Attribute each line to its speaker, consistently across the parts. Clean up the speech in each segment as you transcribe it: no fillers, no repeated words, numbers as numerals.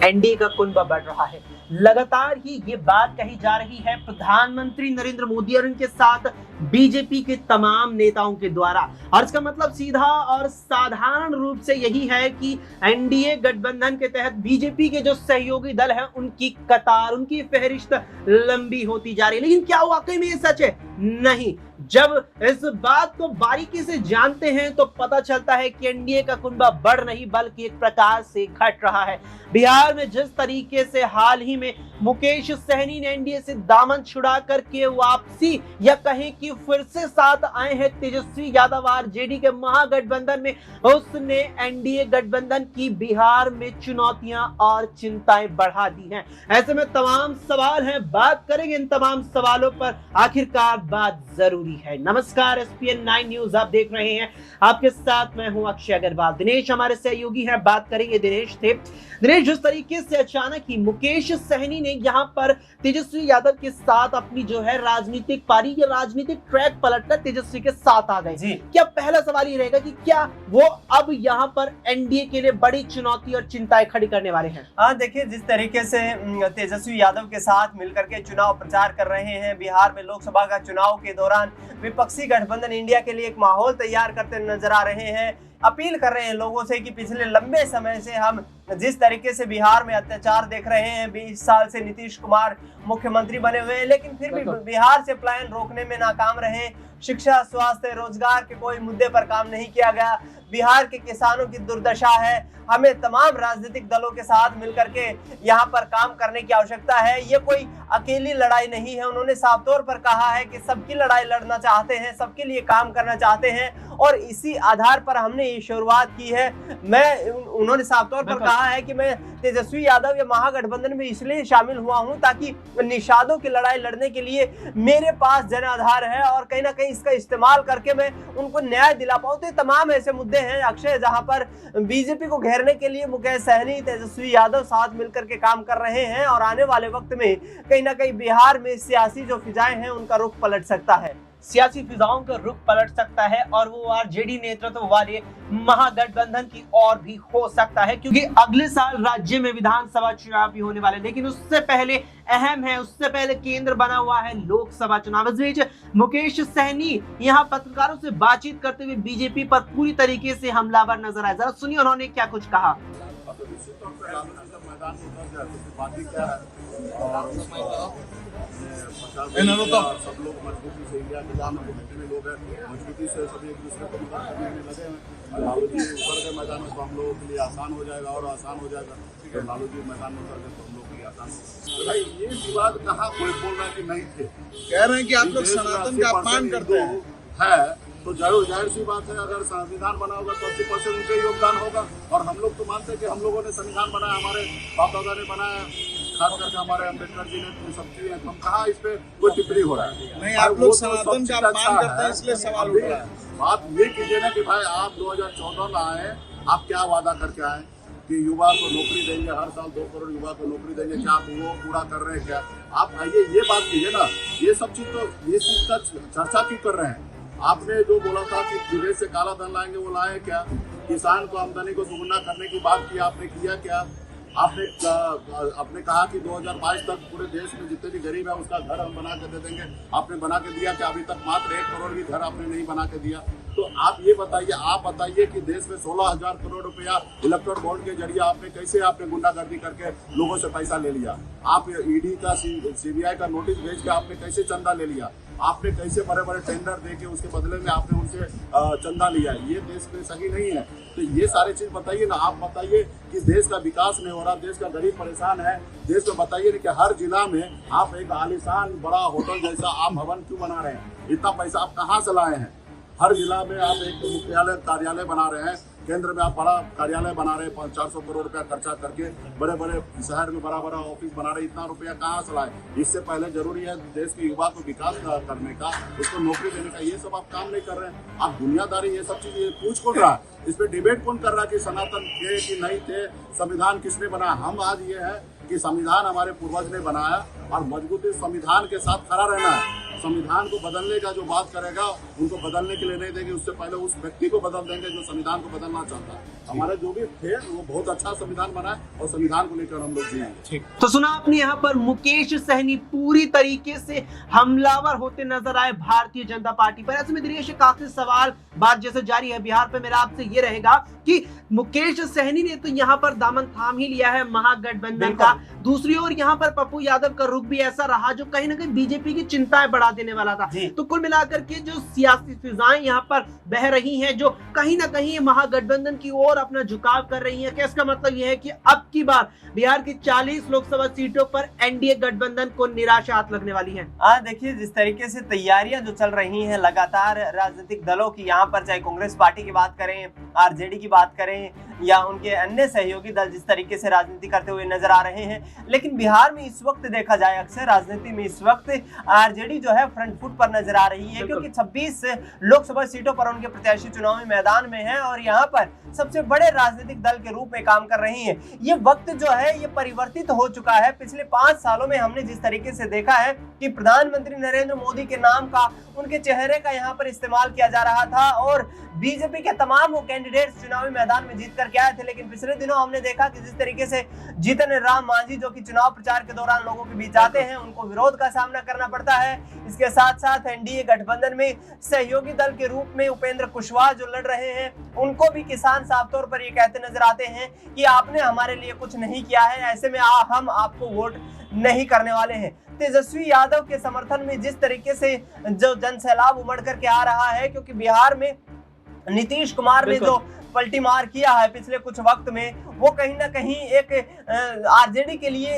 Speaker 1: NDA का कुनबा बढ़ रहा है। लगातार ही ये बात कही जा रही है प्रधानमंत्री नरेंद्र मोदी और उनके साथ बीजेपी के तमाम नेताओं के द्वारा, और इसका मतलब सीधा और साधारण रूप से यही है कि एनडीए गठबंधन के तहत बीजेपी के जो सहयोगी दल हैं उनकी कतार, उनकी फहरिस्त लंबी होती जा रही है। लेकिन क्या वाकई में ये सच है? नहीं। जब इस बात को बारीकी से जानते हैं तो पता चलता है कि एनडीए का कुनबा बढ़ नहीं बल्कि एक प्रकार से घट रहा है। बिहार में जिस तरीके से हाल ही में मुकेश सहनी ने एनडीए से दामन छुड़ा करके वापसी या कहें कि फिर से साथ आए हैं तेजस्वी यादव आरजेडी के महागठबंधन में, उसने एनडीए गठबंधन की बिहार में चुनौतियां और चिंताएं बढ़ा दी हैं। ऐसे में तमाम सवाल हैं, बात करेंगे इन तमाम सवालों पर, आखिरकार बात जरूरी है। नमस्कार, एसपीएन 9 न्यूज आप देख रहे हैं, आपके साथ मैं हूं अक्षय अग्रवाल। दिनेश हमारे सहयोगी हैं, बात करेंगे दिनेश थे। दिनेश, जिस तरीके से अचानक ही मुकेश सहनी ने यहां पर तेजस्वी यादव के साथ अपनी जो है राजनीतिक पारी या राजनीतिक ट्रैक पलटकर तेजस्वी के साथ आ गए, क्या पहला सवाल ये रहेगा कि क्या वो अब यहां पर एनडीए के लिए बड़ी चुनौती और चिंताएं खड़ी करने वाले हैं?
Speaker 2: हाँ, देखिए, जिस तरीके से तेजस्वी यादव के साथ मिलकर के चुनाव प्रचार कर रहे हैं, बिहार में लोकसभा का चुनाव के दौरान विपक्षी गठबंधन इंडिया के लिए एक माहौल तैयार करते नजर आ रहे हैं, अपील कर रहे हैं लोगों से कि पिछले लंबे समय से हम जिस तरीके से बिहार में अत्याचार देख रहे हैं, 20 साल से नीतीश कुमार मुख्यमंत्री बने हुए हैं, लेकिन फिर भी बिहार से पलायन रोकने में नाकाम रहे। शिक्षा, स्वास्थ्य, रोजगार के कोई मुद्दे पर काम नहीं किया गया। बिहार के किसानों की दुर्दशा है। हमें तमाम राजनीतिक दलों के साथ मिलकर के यहाँ पर काम करने की आवश्यकता है। ये कोई अकेली लड़ाई नहीं है। उन्होंने साफ तौर पर कहा है कि सबकी लड़ाई लड़ना चाहते हैं, सबके लिए काम करना चाहते हैं, और इसी आधार पर हमने ये शुरुआत की है। उन्होंने साफ तौर पर कहा है कि मैं तेजस्वी यादव या महागठबंधन में इसलिए शामिल हुआ हूं ताकि निषादों की लड़ाई लड़ने के लिए मेरे पास जनाधार है और कहीं ना कहीं इसका इस्तेमाल करके मैं उनको न्याय दिला पाऊं। तो तमाम ऐसे मुद्दे हैं अक्षय, जहां पर बीजेपी को घेरने के लिए मुकेश सहनी, तेजस्वी यादव साथ मिलकर के काम कर रहे हैं, और आने वाले वक्त में कहीं ना कहीं बिहार में सियासी जो फिजाएं हैं उनका रुख पलट सकता है।
Speaker 1: सियासी फिजाओं का रुख पलट सकता है और वो आरजेडी नेतृत्व वाले महागठबंधन की ओर भी हो सकता है, क्योंकि अगले साल राज्य में विधानसभा चुनाव भी होने वाले। लेकिन उससे पहले अहम है, उससे पहले केंद्र बना हुआ है लोकसभा चुनाव। इस बीच मुकेश सहनी यहाँ पत्रकारों से बातचीत करते हुए बीजेपी पर पूरी तरीके से हमलावर नजर आए। जरा सुनिए उन्होंने क्या कुछ कहा।
Speaker 3: सब लोग मजबूती से इंडिया के जहाँ जितने लोग हैं मजबूती से सभी एक दूसरे को मदद करने में लगे हैं। लालू जी ऊपर के मैदान में तो हम लोगों के लिए आसान हो जाएगा और आसान हो जाएगा। तो लालू जी मैदान में उतर गए तो हम लोग के लिए आसान हो। भाई ये विवाद कहाँ कोई बोल रहा है कि नहीं थे,
Speaker 4: कह रहे हैं कि आप लोग सनातन का अपमान करते
Speaker 3: हैं तो जरूर जाहिर सी बात है, अगर संविधान बना होगा तो 80% उनका योगदान होगा। और हम लोग तो मानते हैं कि हम लोगों ने संविधान बनाया, हमारे बाप दादा ने बनाया, खास करके हमारे अम्बेडकर जी ने सब किए हैं, तो हम कहाँ इस पे कोई टिप्पणी हो रहा है?
Speaker 4: नहीं, आप लोग सनातन का अपमान करते हैं इसलिए सवाल उठ रहा है।
Speaker 3: बात ये कीजिए ना कि भाई आप 2014 में आए, आप क्या वादा करके आए कि युवा को नौकरी देंगे, हर साल 2 करोड़ युवा को नौकरी देंगे, क्या आप वो पूरा कर रहे हैं? क्या आप आइए ये बात कीजिए ना। ये सब चीज तो ये चीज का चर्चा क्यों कर रहे हैं? आपने जो बोला था कि विदेश से काला धन लाएंगे, वो लाए क्या? किसान को आमदनी को दुगुना करने की बात की, आपने किया क्या? आपने कहा कि 2022 तक पूरे देश में जितने भी गरीब है उसका घर हम बना के दे देंगे, आपने बना के दिया कि अभी तक मात्र 1 करोड़ भी घर आपने नहीं बना के दिया। तो आप ये बताइए, आप बताइए कि देश में 16,000 करोड़ रुपया इलेक्ट्रॉन बॉन्ड के जरिए आपने गुंडागर्दी करके लोगों से पैसा ले लिया। आप ईडी का सीबीआई का नोटिस भेज के आपने कैसे चंदा ले लिया? आपने कैसे बड़े बड़े टेंडर देके उसके बदले में आपने उनसे चंदा लिया? ये देश में सही नहीं है। तो ये सारे चीज बताइए ना। आप बताइए कि देश का विकास नहीं हो रहा, देश का गरीब परेशान है, देश में बताइए ना कि हर जिला में आप एक आलीशान बड़ा होटल जैसा आप भवन क्यों बना रहे हैं? इतना पैसा आप कहाँ से लाए हैं? हर जिला में आप एक मुख्यालय कार्यालय बना रहे हैं, केंद्र में आप बड़ा कार्यालय बना रहे हैं, 400 करोड़ रुपया खर्चा करके बड़े बड़े शहर में बड़ा बड़ा ऑफिस बना रहे हैं। इतना रुपया कहाँ से लाए? इससे पहले जरूरी है देश के युवा को विकास करने का, उसको नौकरी देने का। ये सब आप काम नहीं कर रहे हैं। आप दुनियादारी ये सब चीज पूछ कौन रहा है? इस पे डिबेट कौन कर रहा है कि सनातन थे कि नहीं थे, संविधान किसने बनाया? हम आज ये है कि संविधान हमारे पूर्वज ने बनाया और मजबूती संविधान के साथ खड़ा रहना है। संविधान को बदलने का जो बात करेगा उनको बदलने के लिए नहीं देंगे, उससे पहले उस व्यक्ति को बदल देंगे जो संविधान को बदलना चाहता है। हमारे जो भी थे वो बहुत अच्छा संविधान बनाए और संविधान को लेकर हम लोग जिएंगे।
Speaker 1: तो सुना आपने यहाँ पर मुकेश सहनी पूरी तरीके से हमलावर होते नजर आए भारतीय जनता पार्टी पर। ऐसे में दिनेश काफी सवाल बात जैसे जारी है बिहार पे, मेरा आपसे ये रहेगा कि मुकेश सहनी ने तो यहाँ पर दामन थाम ही लिया है महागठबंधन का, दूसरी ओर यहाँ पर पप्पू यादव का रुख भी ऐसा रहा जो कहीं ना कहीं बीजेपी की चिंताएं बढ़ा देने वाला था। तो कुल मिलाकर के जो सियासी फिजाएं यहाँ पर बह रही हैं, जो कहीं ना कहीं महागठबंधन की ओर अपना झुकाव कर रही है, क्या इसका मतलब यह है कि अब की बार बिहार की 40 लोकसभा सीटों पर एनडीए गठबंधन को निराशा हाथ लगने वाली है?
Speaker 2: देखिए, जिस तरीके से तैयारियां जो चल रही हैं लगातार राजनीतिक दलों की, यहाँ पर चाहे कांग्रेस पार्टी की बात करें, आरजेडी की बात करें या उनके अन्य सहयोगी दल जिस तरीके से राजनीति करते हुए नजर आ रहे हैं, लेकिन बिहार में इस वक्त देखा जाए अक्सर राजनीति में इस वक्त आरजेडी जो है फ्रंट फुट पर नजर आ रही है, क्योंकि 26 लोकसभा सीटों पर उनके प्रत्याशी चुनावी मैदान में हैं और यहाँ पर सबसे बड़े राजनीतिक दल के रूप में काम कर रही है। ये वक्त जो है ये परिवर्तित हो चुका है। पिछले 5 सालों में हमने जिस तरीके से देखा है कि प्रधानमंत्री नरेंद्र मोदी के नाम का, उनके चेहरे का यहाँ पर इस्तेमाल किया जा रहा था और बीजेपी के तमाम वो कैंडिडेट्स चुनावी मैदान में जीत करके आए थे, लेकिन पिछले दिनों हमने देखा कि जिस तरीके से जीतन राम मांझी जो कि चुनाव प्रचार के दौरान लोगों के बीच आते हैं, उनको विरोध का सामना करना पड़ता है। इसके साथ साथ एनडीए गठबंधन में सहयोगी दल के रूप में उपेंद्र कुशवाहा जो लड़ रहे हैं, उनको भी किसान साफ तौर पर ये कहते नजर आते हैं कि आपने हमारे लिए कुछ नहीं किया है, ऐसे में हम आपको वोट नहीं करने वाले हैं। तेजस्वी यादव के समर्थन में जिस तरीके से जो जनसैलाब उमड़ करके आ रहा है, क्योंकि बिहार में नीतीश कुमार ने जो पलटी मार किया है पिछले कुछ वक्त में, वो कहीं ना कहीं एक आरजेडी के लिए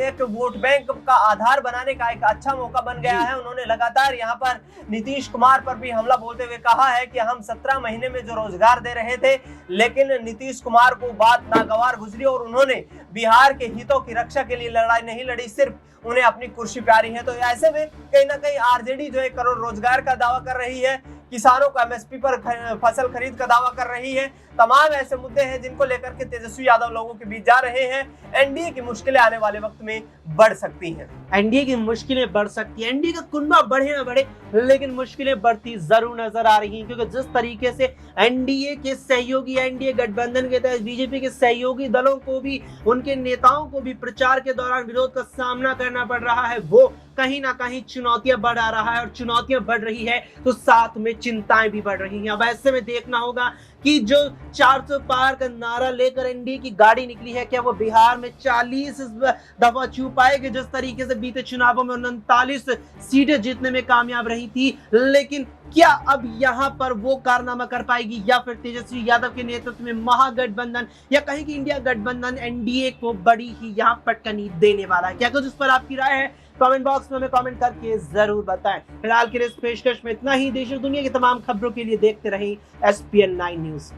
Speaker 2: एक वोट बैंक का आधार बनाने का एक अच्छा मौका बन गया है। उन्होंने लगातार यहाँ पर नीतीश कुमार पर भी हमला बोलते हुए कहा है कि हम 17 महीने में जो रोजगार दे रहे थे, लेकिन नीतीश कुमार को बात नागवार गुजरी और उन्होंने बिहार के हितों की रक्षा के लिए लड़ाई नहीं लड़ी, सिर्फ उन्हें अपनी कुर्सी प्यारी है। तो ऐसे में कहीं ना कहीं आरजेडी जो 1 करोड़ रोजगार का दावा कर रही है, किसानों को एमएसपी पर फसल खरीद का दावा कर रही है, तमाम ऐसे मुद्दे हैं जिनको लेकर के तेजस्वी यादव लोगों के बीच जा रहे हैं। एनडीए की मुश्किलें आने वाले वक्त में बढ़ सकती हैं।
Speaker 1: एनडीए की मुश्किलें बढ़ सकती हैं, एनडीए का कुनबा बढ़े ना बढ़े, लेकिन मुश्किलें बढ़ती जरूर नजर आ रही हैं, क्योंकि जिस तरीके से एनडीए के सहयोगी, एनडीए गठबंधन के तहत बीजेपी के सहयोगी दलों को भी, उनके नेताओं को भी प्रचार के दौरान विरोध का सामना करना पड़ रहा है, वो कहीं ना कहीं चुनौतियां बढ़ा रहा है। और चुनौतियां बढ़ रही है तो साथ में चिंताएं भी बढ़ रही हैं। अब ऐसे में देखना होगा कि जो 400 पार का नारा लेकर एनडीए की गाड़ी निकली है, क्या वो बिहार में 40 दफा छू पाएगी, जिस तरीके से बीते चुनावों में 39 सीटें जीतने में कामयाब रही थी। लेकिन क्या अब यहाँ पर वो कारनामा कर पाएगी, या फिर तेजस्वी यादव के नेतृत्व में महागठबंधन या कहीं की इंडिया गठबंधन एनडीए को बड़ी ही यहाँ पटकनी देने वाला है? क्या कुछ इस पर आपकी राय है? कमेंट बॉक्स में हमें कमेंट करके जरूर बताएं। फिलहाल के इस पेशकश में इतना ही। देश और दुनिया की तमाम खबरों के लिए देखते रहें SPN 9 न्यूज।